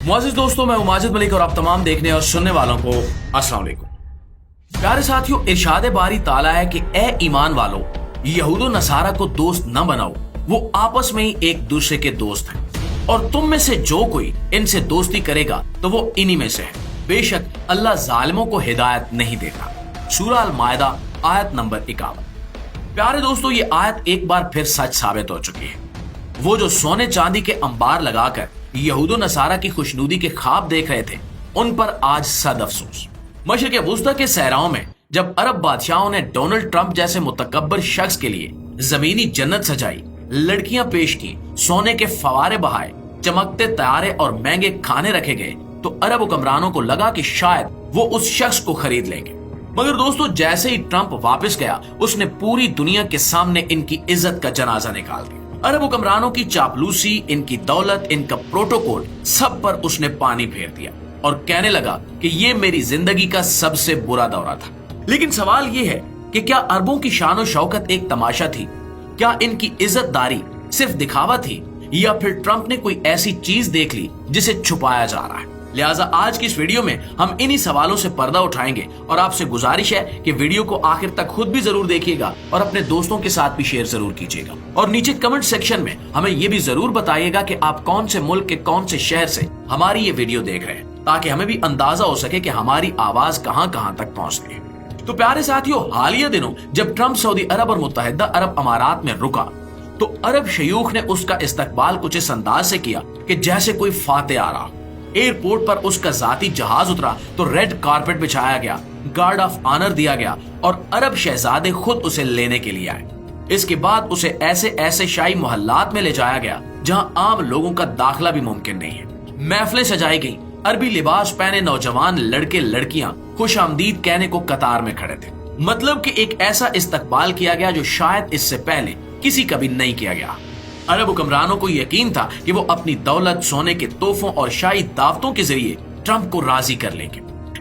मुआज़िज़ दोस्तों, मैं माजिद मलिक और आप तमाम देखने और सुनने वालों को अस्सलाम वालेकुम। प्यारे साथियों, इरशाद बारी ताला है कि ए ईमान वालों, यहूद नसारा को दोस्त न बनाओ, वो आपस में ही एक दूसरे के दोस्त हैं और तुम में से जो कोई इनसे दोस्ती करेगा तो वो इन्हीं में से है। बेशक अल्लाह जालिमों को हिदायत नहीं देता। सूरह अल माइदा आयत नंबर 51। प्यारे दोस्तों, ये आयत एक बार फिर सच साबित हो चुकी है। वो जो सोने चांदी के अंबार लगाकर यहूद नसारा की खुशनुदी के ख्वाब देख रहे थे, उन पर आज सद अफसोस। मशरिक़ वुस्ता के सहराओं में जब अरब बादशाहों ने डोनाल्ड ट्रंप जैसे मुतकब्बर शख्स के लिए जमीनी जन्नत सजाई, लड़कियां पेश की, सोने के फवारे बहाए, चमकते तारे और महंगे खाने रखे गए, तो अरब हुक्मरानों को लगा कि शायद वो उस शख्स को खरीद लेंगे। मगर दोस्तों, जैसे ही ट्रंप वापस गया, उसने पूरी दुनिया के सामने इनकी इज्जत का जनाजा निकाल दिया। अरब हुक्मरानों की चापलूसी, इनकी दौलत, इनका प्रोटोकॉल, सब पर उसने पानी फेर दिया और कहने लगा कि ये मेरी जिंदगी का सबसे बुरा दौरा था। लेकिन सवाल ये है कि क्या अरबों की शान शौकत एक तमाशा थी? क्या इनकी इज्जतदारी सिर्फ दिखावा थी, या फिर ट्रंप ने कोई ऐसी चीज देख ली जिसे छुपाया जा रहा है? लिहाजा आज की इस वीडियो में हम इन्हीं सवालों से पर्दा उठाएंगे और आपसे गुजारिश है कि वीडियो को आखिर तक खुद भी जरूर देखिएगा और अपने दोस्तों के साथ भी शेयर जरूर कीजिएगा। और नीचे कमेंट सेक्शन में हमें ये भी जरूर बताइएगा कि आप कौन से मुल्क के कौन से शहर से हमारी ये वीडियो देख रहे हैं, ताकि हमें भी अंदाजा हो सके कि हमारी आवाज कहां कहां तक पहुंच रही है। तो प्यारे साथियों, हालिया दिनों जब ट्रंप सऊदी अरब और मुत्तहिदा अरब अमारात में रुका, तो अरब शयूख ने उसका इस्तकबाल कुछ इस अंदाज से किया कि जैसे कोई फाते आ रहा। एयरपोर्ट पर उसका जाती जहाज उतरा तो रेड कारपेट बिछाया गया, गार्ड ऑफ ऑनर दिया गया और अरब शहजादे खुद उसे लेने के लिए आए। इसके बाद उसे ऐसे ऐसे शाही मोहल्लात में ले जाया गया जहां आम लोगों का दाखिला भी मुमकिन नहीं है। महफिलें सजाई गई, अरबी लिबास पहने नौजवान लड़के लड़कियां खुश आमदीद कहने को कतार में खड़े थे। मतलब कि एक ऐसा इस्तकबाल किया गया जो शायद इससे पहले किसी कभी नहीं किया गया। अरब हुक्मरानों को यकीन था कि वो अपनी दौलत, सोने के तोहफों और शाही दावतों के जरिए ट्रंप को राजी कर लेंगे।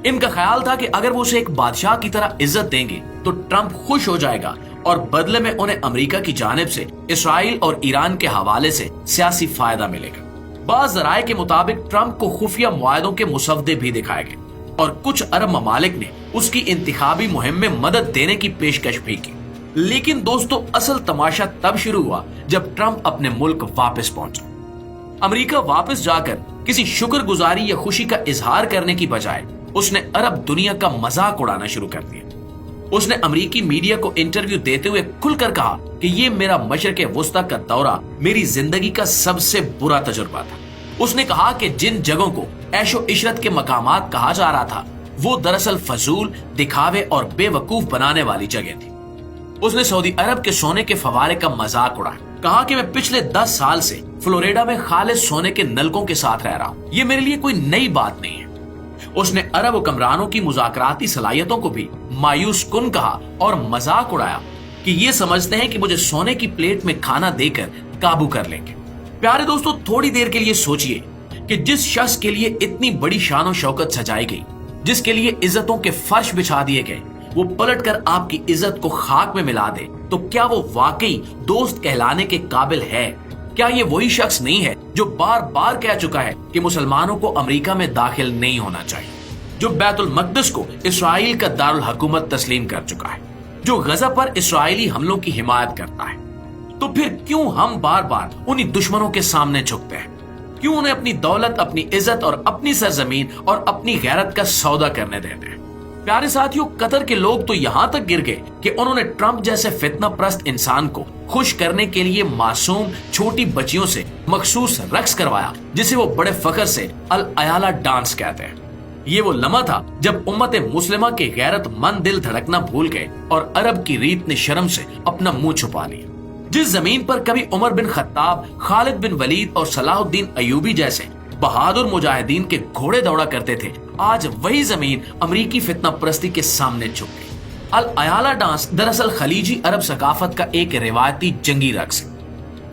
इनका ख्याल था कि अगर वो उसे एक बादशाह की तरह इज्जत देंगे तो ट्रंप खुश हो जाएगा और बदले में उन्हें अमेरिका की जानिब से इसराइल और ईरान के हवाले से सियासी फायदा मिलेगा। बाज़ ज़राए के मुताबिक ट्रंप को खुफिया मुआहदों के मुसवदे भी दिखाए गए और कुछ अरब ममालिक ने उसकी इंतखाबी मुहिम में मदद देने की पेशकश भी की। लेकिन दोस्तों, असल तमाशा तब शुरू हुआ जब ट्रंप अपने मुल्क वापस पहुंचा। अमेरिका वापस जाकर किसी शुक्रगुजारी या खुशी का इजहार करने की बजाय उसने अरब दुनिया का मजाक उड़ाना शुरू कर दिया। उसने अमेरिकी मीडिया को इंटरव्यू देते हुए खुलकर कहा कि ये मेरा मशरिक़ वुस्ता का दौरा मेरी जिंदगी का सबसे बुरा तजुर्बा था। उसने कहा कि जिन जगहों को ऐशो इशरत के मकामात कहा जा रहा था, वो दरअसल फजूल, दिखावे और बेवकूफ बनाने वाली जगह थी। उसने सऊदी अरब के सोने के फवारे का मजाक उड़ाया, कहा कि मैं पिछले 10 साल से फ्लोरिडा में खालिस सोने के नलकों के साथ रह रहा हूं, ये मेरे लिए कोई नई बात नहीं है। उसने अरब हुक्मरानों की मुज़ाकराती सलाहियतों को भी मायूस कुन कहा और मजाक उड़ाया कि ये समझते हैं कि मुझे सोने की प्लेट में खाना देकर काबू कर लेंगे। प्यारे दोस्तों, थोड़ी देर के लिए सोचिए कि जिस शख्स के लिए इतनी बड़ी शान शौकत सजाई गई, जिसके लिए इज्जतों के फर्श बिछा दिए गए, वो पलटकर आपकी इज्जत को खाक में मिला दे, तो क्या वो वाकई दोस्त कहलाने के काबिल है? क्या ये वही शख्स नहीं है जो बार बार कह चुका है कि मुसलमानों को अमेरिका में दाखिल नहीं होना चाहिए, जो बैतुल मक़दस को इसराइल का दारुल हुकूमत तस्लीम कर चुका है, जो गजा पर इसराइली हमलों की हिमायत करता है? तो फिर क्यों हम बार बार उन्हीं दुश्मनों के सामने झुकते हैं? क्यों उन्हें अपनी दौलत, अपनी इज्जत और अपनी सरजमीन और अपनी गैरत का सौदा करने देते हैं? प्यारे साथियों, कतर के लोग तो यहाँ तक गिर गए कि उन्होंने ट्रंप जैसे फितना प्रस्त इंसान को खुश करने के लिए मासूम छोटी बच्चियों से मखसूस रक्स करवाया, जिसे वो बड़े फख्र से अल अयाला डांस कहते हैं। ये वो लम्हा था जब उम्मत मुस्लिमा के गैरतमंद दिल धड़कना भूल गए और अरब की रीत ने शर्म से अपना मुंह छुपा लिया। जिस जमीन पर कभी उमर बिन खत्ताब, खालिद बिन वलीद और सलाहुद्दीन अयूबी जैसे बहादुर मुजाहिदीन के घोड़े दौड़ा करते थे, आज वही जमीन अमरीकी फितना प्रस्ती के सामने झुक गई। अल अयाला डांस दरअसल खलीजी अरब सकाफत का एक रिवायती जंगी रक्स है।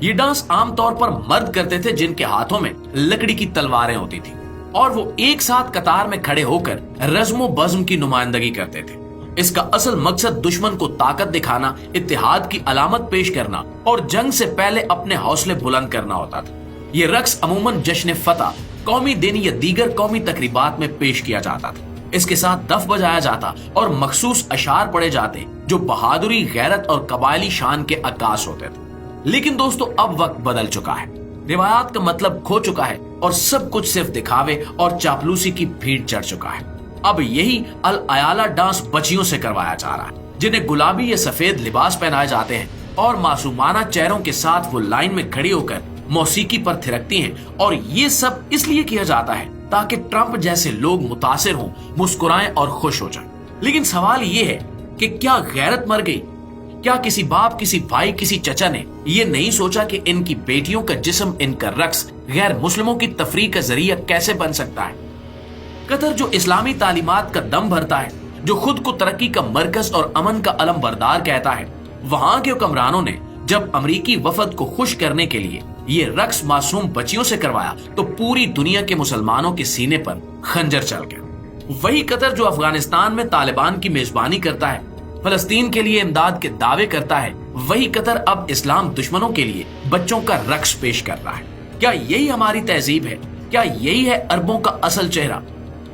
ये डांस आमतौर पर मर्द करते थे जिनके हाथों में लकड़ी की तलवारें होती थी और वो एक साथ कतार में खड़े होकर रज़्म बज़्म की नुमाइंदगी करते थे। इसका असल मकसद दुश्मन को ताकत दिखाना, इत्तेहाद की अलामत पेश करना और जंग से पहले अपने हौसले बुलंद करना होता था। ये रक्स अमूमन जश्न फतह, कौमी दिन या दीगर कौमी तकरीबात में पेश किया जाता था। इसके साथ दफ बजाया जाता और मखसूस अशार पढ़े जाते जो बहादुरी, गैरत और कबायली शान के अक्कास होते थे। लेकिन दोस्तों अब वक्त बदल चुका है, रिवायात का मतलब खो चुका है और सब कुछ सिर्फ दिखावे और चापलूसी की भीड़ चढ़ चुका है। अब यही अल अयाला डांस बच्चियों से करवाया जा रहा है, जिन्हें गुलाबी या सफेद लिबास पहनाए जाते हैं और मासूमाना चेहरों के साथ वो लाइन में खड़ी होकर मौसीकी पर थिरकती हैं। और ये सब इसलिए किया जाता है ताकि ट्रंप जैसे लोग मुतासिर हों, मुस्कुराएं और खुश हो जाएं। लेकिन सवाल ये है कि क्या गैरत मर गई? क्या किसी बाप, किसी भाई, किसी चचा ने ये नहीं सोचा कि इनकी बेटियों का जिस्म, इनका रक्स गैर मुस्लिमों की तफरीह का जरिया कैसे बन सकता है? कतर जो इस्लामी तालीमात का दम भरता है, जो खुद को तरक्की का मरकज और अमन का अलम बरदार कहता है, वहां के हुक्मरानों ने जब अमरीकी वफद को खुश करने के लिए ये रक्स मासूम बच्चियों से करवाया तो पूरी दुनिया के मुसलमानों के सीने पर खंजर चल गया। वही कतर जो अफगानिस्तान में तालिबान की मेजबानी करता है, फलस्तीन के लिए इमदाद के दावे करता है, वही कतर अब इस्लाम दुश्मनों के लिए बच्चों का रक्स पेश कर रहा है। क्या यही हमारी तहजीब है? क्या यही है अरबों का असल चेहरा?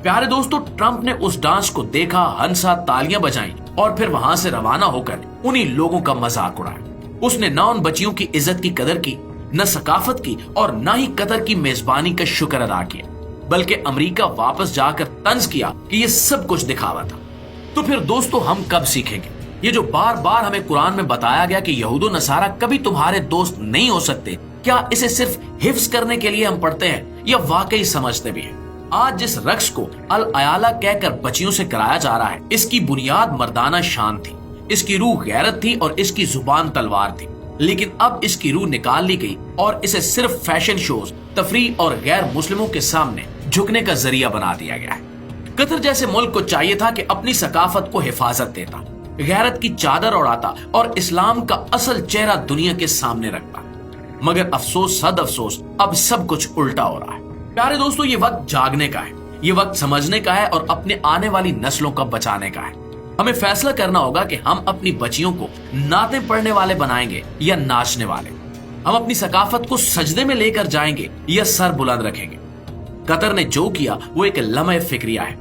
प्यारे दोस्तों, ट्रंप ने उस डांस को देखा, हंसा, तालियां बजाई और फिर वहां से रवाना होकर उन्हीं लोगों का मजाक उड़ाया। उसने न उन बच्चियों की इज्जत की कदर की, न सकाफत की और न ही कतर की मेजबानी का शुक्र अदा किया, बल्कि अमेरिका वापस जाकर तंज किया कि ये सब कुछ दिखावा था। तो फिर दोस्तों हम कब सीखेंगे ये जो बार बार हमें कुरान में बताया गया कि यहूदो नसारा कभी तुम्हारे दोस्त नहीं हो सकते? क्या इसे सिर्फ हिफ्ज करने के लिए हम पढ़ते हैं या वाकई समझते भी हैं? आज जिस रक्स को अल अयाला कहकर बच्चियों से कराया जा रहा है, इसकी बुनियाद मर्दाना शान थी, इसकी रूह गैरत थी और इसकी जुबान तलवार थी। लेकिन अब इसकी रूह निकाल ली गई और इसे सिर्फ फैशन शोज, तफरीह और गैर मुस्लिमों के सामने झुकने का जरिया बना दिया गया है। कतर जैसे मुल्क को चाहिए था कि अपनी सकाफत को हिफाजत देता, गैरत की चादर उड़ाता और इस्लाम का असल चेहरा दुनिया के सामने रखता। मगर अफसोस, सद अफसोस, अब सब कुछ उल्टा हो रहा है। प्यारे दोस्तों, ये वक्त जागने का है, ये वक्त समझने का है और अपने आने वाली नस्लों का बचाने का है। हमें फैसला करना होगा कि हम अपनी बच्चियों को नातें पढ़ने वाले बनाएंगे या नाचने वाले। हम अपनी सकाफत को सजदे में लेकर जाएंगे या सर बुलंद रखेंगे। कतर ने जो किया वो एक लम्हे फिक्रिया है,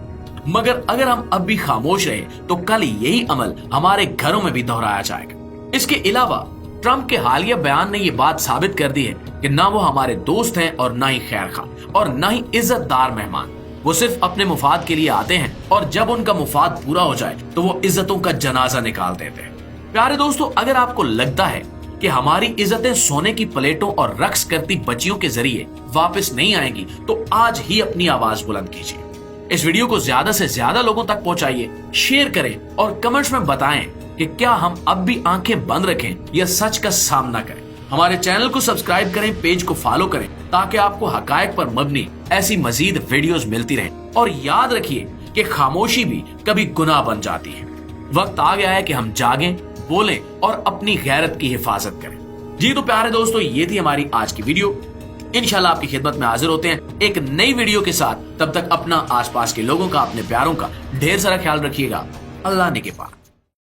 मगर अगर हम अब भी खामोश रहे तो कल यही अमल हमारे घरों में भी दोहराया जाएगा। इसके अलावा ट्रंप के हालिया बयान ने ये बात साबित कर दी है कि ना वो हमारे दोस्त हैं और ना ही खैर खा और ना ही इज्जतदार मेहमान। वो सिर्फ अपने मुफाद के लिए आते हैं और जब उनका मुफाद पूरा हो जाए तो वो इज्जतों का जनाजा निकाल देते हैं। प्यारे दोस्तों, अगर आपको लगता है कि हमारी इज्जतें सोने की प्लेटों और रक्स करती बच्चियों के जरिए वापस नहीं आएंगी तो आज ही अपनी आवाज बुलंद कीजिए। इस वीडियो को ज्यादा से ज्यादा लोगों तक पहुंचाइए, शेयर करें और कमेंट्स में बताएं कि क्या हम अब भी आंखें बंद रखें या सच का सामना करें। हमारे चैनल को सब्सक्राइब करें, पेज को फॉलो करें ताकि आपको हकायक पर मबनी ऐसी मजीद वीडियोस मिलती रहें। और याद रखिए कि खामोशी भी कभी गुनाह बन जाती है। वक्त आ गया है कि हम जागें, बोलें और अपनी गैरत की हिफाजत करें। जी तो प्यारे दोस्तों, ये थी हमारी आज की वीडियो। इंशाल्लाह आपकी खिदमत में हाजिर होते हैं एक नई वीडियो के साथ। तब तक अपना, आसपास के लोगों का, अपने प्यारों का ढेर सारा ख्याल रखिएगा। अल्लाह ने के पास।